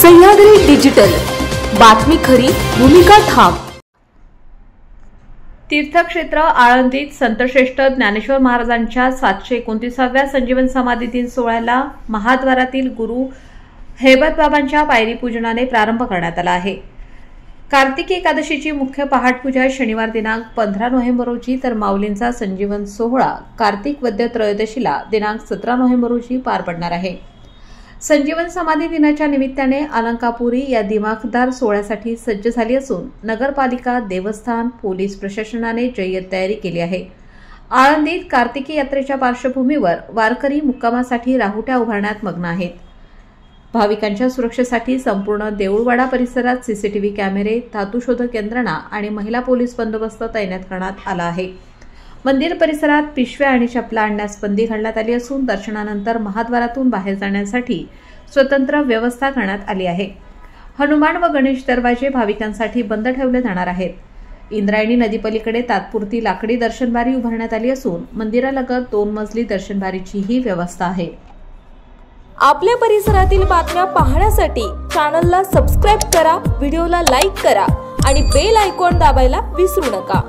Sahyadri digital, बातमी खरी, भूमिका ठाम। तीर्थक्षेत्र आळंदीत संतश्रेष्ठ ज्ञानेश्वर महाराजांच्या 729व्या संजीवन समाधी दिन सोहळ्याला महाद्वारातील गुरु हेबतबाबांच्या पायरी पूजनाने प्रारंभ करण्यात आला आहे। कार्तिकी एकादशीची मुख्य पहाटपूजा शनिवार दिनांक 15 नोव्हेंबर रोजी तर माऊलींचा संजीवन सोहळा कार्तिक वद्य त्रयोदशीला दिनांक 17 नोव्हेंबर रोजी पार पडणार आहे। संजीवन समाधी दिनाच्या निमित्ताने अलंकापुरी या दिमाखदार सोहळ्यासाठी सज्ज झाली असून नगरपालिका, देवस्थान, पोलीस प्रशासनाने जय्यत तयारी केली आहे। आळंदीत कार्तिकी यात्रेच्या पार्श्वभूमीवर वारकरी मुक्कामासाठी राहुट्या उभारण्यात मग्न आहेत। भाविकांच्या सुरक्षेसाठी संपूर्ण देऊळवाडा परिसरात सीसीटीव्ही कॅमेरे, धातुशोधक यंत्रणा आणि महिला पोलीस बंदोबस्त तैनात करण्यात आला आहे। मंदिर परिसरात पिशव्या आणि चपला आणण्यास बंदी घालण्यात आली असून दर्शनानंतर महाद्वारातून बाहेर जाण्यासाठी स्वतंत्र व्यवस्था करण्यात आली आहे। हनुमान व गणेश दरवाजे भाविकांसाठी बंद ठेवले जाणार आहेत। इंद्रायणी नदीपलीकडे तात्पुरती लाकडी दर्शनबारी उभारण्यात आली असून मंदिरालगत 2 मजली दर्शनबारीचीही व्यवस्था आहे। आपल्या परिसरातील बातम्या पाहण्यासाठी चॅनलला सबस्क्राइब करा, व्हिडिओला लाईक करा आणि बेल आयकॉन दाबायला विसरू नका।